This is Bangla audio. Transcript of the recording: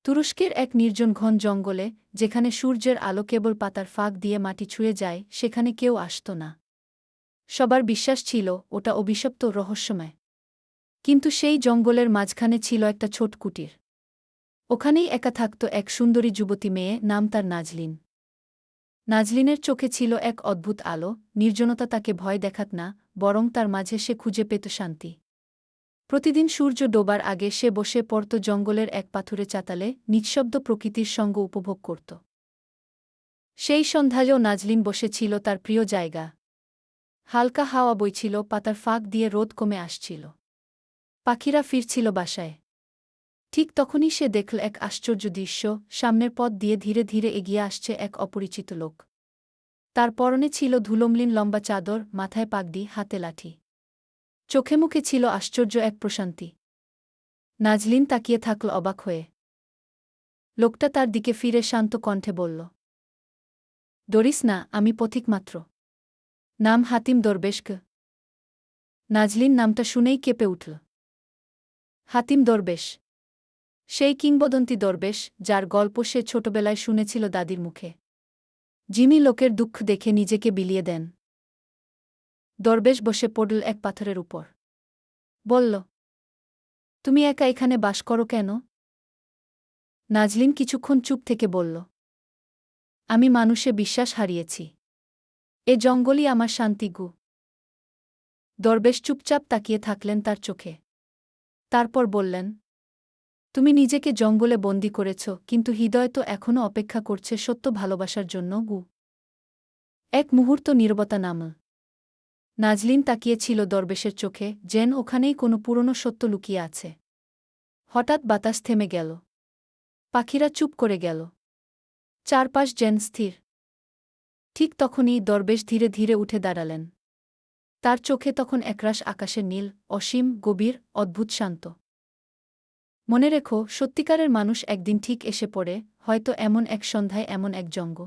তুরস্কের এক নির্জন ঘন জঙ্গলে, যেখানে সূর্যের আলো কেবল পাতার ফাঁক দিয়ে মাটি ছুঁয়ে যায়, সেখানে কেউ আসত না। সবার বিশ্বাস ছিল ওটা অভিশপ্ত, রহস্যময়। কিন্তু সেই জঙ্গলের মাঝখানে ছিল একটা ছোট কুটির। ওখানেই একা থাকত এক সুন্দরী যুবতী মেয়ে, নাম তার নাজলিন। নাজলিনের চোখে ছিল এক অদ্ভুত আলো, নির্জনতা তাকে ভয় দেখাত না, বরং তার মাঝে সে খুঁজে পেত শান্তি। প্রতিদিন সূর্য ডোবার আগে সে বসে পড়ত জঙ্গলের এক পাথুরে চাতালে, নিঃশব্দ প্রকৃতির সঙ্গ উপভোগ করত। সেই সন্ধ্যায়ও নাজলিন বসেছিল তার প্রিয় জায়গা। হালকা হাওয়া বইছিল, পাতার ফাঁক দিয়ে রোদ কমে আসছিল। পাখিরা ফিরছিল বাসায়। ঠিক তখনই সে দেখল এক আশ্চর্য দৃশ্য, সামনের পথ দিয়ে ধীরে ধীরে এগিয়ে আসছে এক অপরিচিত লোক। তার পরনে ছিল ধুলোমলিন লম্বা চাদর, মাথায় পাগড়ি, হাতে লাঠি। চোখে মুখে ছিল আশ্চর্য এক প্রশান্তি। নাজলিন তাকিয়ে থাকল অবাক হয়ে। লোকটা তার দিকে ফিরে শান্ত কণ্ঠে বলল, ডরিস না, আমি পথিক মাত্র। নাম হাতিম দরবেশক। নাজলিন নামটা শুনেই কেঁপে উঠল। হাতিম দরবেশ, সেই কিংবদন্তি দরবেশ যার গল্প সে ছোটবেলায় শুনেছিল দাদির মুখে। যিনি লোকের দুঃখ দেখে নিজেকে বিলিয়ে দেন। দরবেশ বসে পড়ল এক পাথরের উপর। বলল, তুমি একা এখানে বাস করো কেন? নাজলিন কিছুক্ষণ চুপ থেকে বলল, আমি মানুষে বিশ্বাস হারিয়েছি। এ জঙ্গলই আমার শান্তি গু। দরবেশ চুপচাপ তাকিয়ে থাকলেন তার চোখে। তারপর বললেন, তুমি নিজেকে জঙ্গলে বন্দী করেছ, কিন্তু হৃদয় তো এখনও অপেক্ষা করছে সত্য ভালোবাসার জন্য গু। এক মুহূর্ত নীরবতা নামল। নাজলিন তাকিয়েছিল দরবেশের চোখে, যেন ওখানেই কোনো পুরনো সত্য লুকিয়ে আছে। হঠাৎ বাতাস থেমে গেল। পাখিরা চুপ করে গেল। চারপাশ যেন স্থির। ঠিক তখনই দরবেশ ধীরে ধীরে উঠে দাঁড়ালেন। তার চোখে তখন একরাশ আকাশের নীল, অসীম, গভীর, অদ্ভুত শান্ত। মনে রেখো, সত্যিকারের মানুষ একদিন ঠিক এসে পড়ে, হয়তো এমন এক সন্ধ্যায়, এমন এক জঙ্গ।